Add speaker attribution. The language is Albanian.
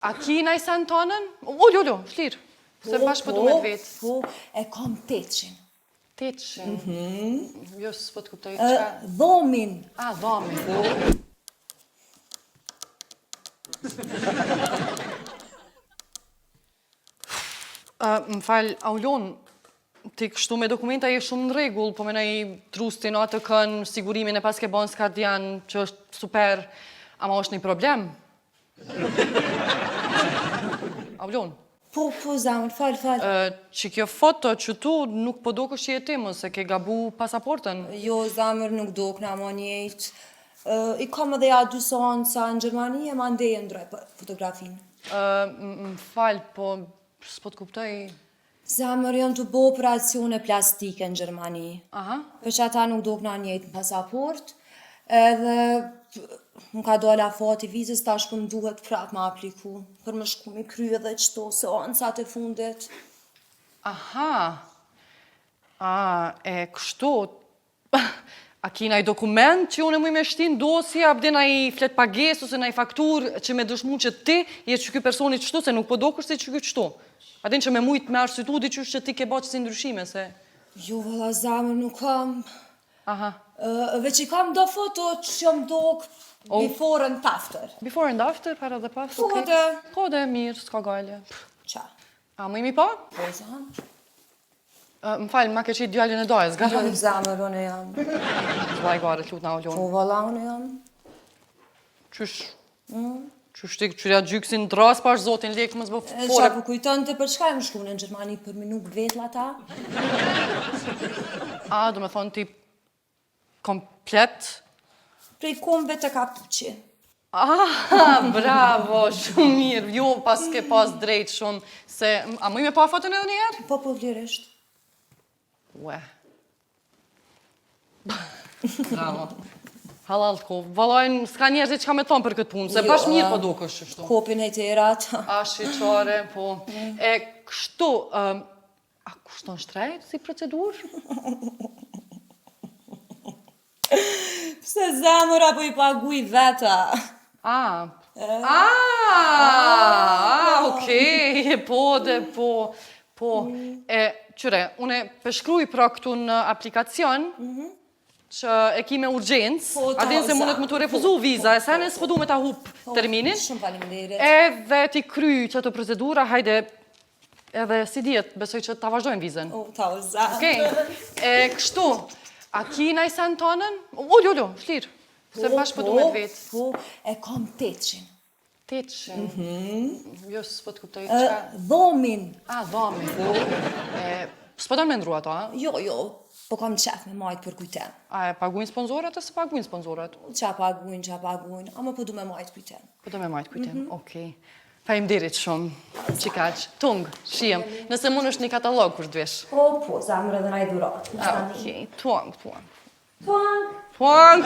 Speaker 1: A ki na i sen tonën? Ullu, shlirë. Se bashkë po du me të vetë.
Speaker 2: Po, e kam 800.
Speaker 1: 800? Jo, s'po të kuptoj qka.
Speaker 2: Dhomin.
Speaker 1: A, dhomin. Më falë, Aulon, ti kështu me dokumenta je shumë në regull, po me nëj trustin atë kënë, sigurimin e pas ke bon s'kardian, që është super, ama është një problem. Aulon.
Speaker 2: Po, zamër, falë.
Speaker 1: Që kjo foto që tu nuk po do kështë që jeti më, se ke gabu pasaportën.
Speaker 2: Jo, zamër, nuk do këna më njëjtë. I kam edhe ja 2 seanca në Gjermani e ma ndeje ndroj për fotografinë.
Speaker 1: Më falë, po s'po të kuptoj...
Speaker 2: Zamër, janë të bo operacione plastike në Gjermani.
Speaker 1: Aha.
Speaker 2: Për që ata nuk do këna njëjtë në pasaport, edhe më ka dola fati vizës, tash për më duhet prap më apliku, për më shku mi kry edhe qëto seancat e fundit.
Speaker 1: Aha. E kështu... A ki naj dokument që unë e muj me shtin dosje, a bde naj flet pages ose naj faktur që me dëshmu që ti je që ky personi qështu, se nuk po do kështë që ky qështu. A din që me mujt me arsytu diqysh që ti ke baqë si ndryshime, se...
Speaker 2: Jo, vëlla zamër, nuk kam...
Speaker 1: Aha.
Speaker 2: Veç i kam do foto që jam dok before and after.
Speaker 1: Before and after, para dhe pas? Kode, mirë, s'ka gajle.
Speaker 2: Qa?
Speaker 1: A më imi pa?
Speaker 2: Po, zamër.
Speaker 1: Më falë, ma ke qitë djallin e dojës, ga?
Speaker 2: Jo, zamër, unë jam.
Speaker 1: Zvaj gare, t'lut na Aulon.
Speaker 2: Po, vëlla, unë jam.
Speaker 1: Qysh? Qysh ti qyria gjyksin dras pash zotin lek më zbë
Speaker 2: Qa
Speaker 1: fore.
Speaker 2: po kujton të për çka e më shku në Gjermani për me nuk vetla ta?
Speaker 1: A, do me thonë ti komplet?
Speaker 2: Prej kombe të kapuqi.
Speaker 1: Bravo, shumë mirë. Jo, pas ke pas drejt shumë, se... A më i me pa foton edhe njerë?
Speaker 2: Po, vlirisht.
Speaker 1: Ue. Bravo. Halal ko. Valojnë, s'ka njerëzit që ka me thonë për këtë punë, se bash mirë po do kështë shtu.
Speaker 2: Kopin e tjerat.
Speaker 1: A, shqyqare, po. E, kështu, a kushton shtrejt si procedur?
Speaker 2: Pse zamër apo i paguj veta?
Speaker 1: Okej, po. E, qyre, une përshkruj pra këtu në aplikacion, që e ki me urgjensë, a din se mundet më të refuzu viza, e sene s'po du me ta hup terminin.
Speaker 2: Shumë faleminderit.
Speaker 1: Edhe ti kry që të procedura, hajde, edhe si djetë, besoj që ta vazhdojmë vizën.
Speaker 2: Ta o zamër.
Speaker 1: Okej, e kështu, a ki na i sen tonën? Ullu, shlirë, se bashkë po du me të vetë.
Speaker 2: Po, e kam 800.
Speaker 1: 800? Jo, s'po të kuptoj qka.
Speaker 2: Dhomin.
Speaker 1: A, dhomin. S'po të me ndru ato, a?
Speaker 2: Jo, po kam qef me majtë për kujten.
Speaker 1: A e paguin sponsorat ose paguin sponsorat?
Speaker 2: Qa paguin, ama po du me majtë kujten.
Speaker 1: Po do me majtë kujten, okej. Faleminderit shumë, qikaq. Tung, shiem, nëse mund është një katalog kur t'vesh.
Speaker 2: Po, zamër edhe na i durat.
Speaker 1: Okej, tuang.
Speaker 2: Tuang.
Speaker 1: Tuang!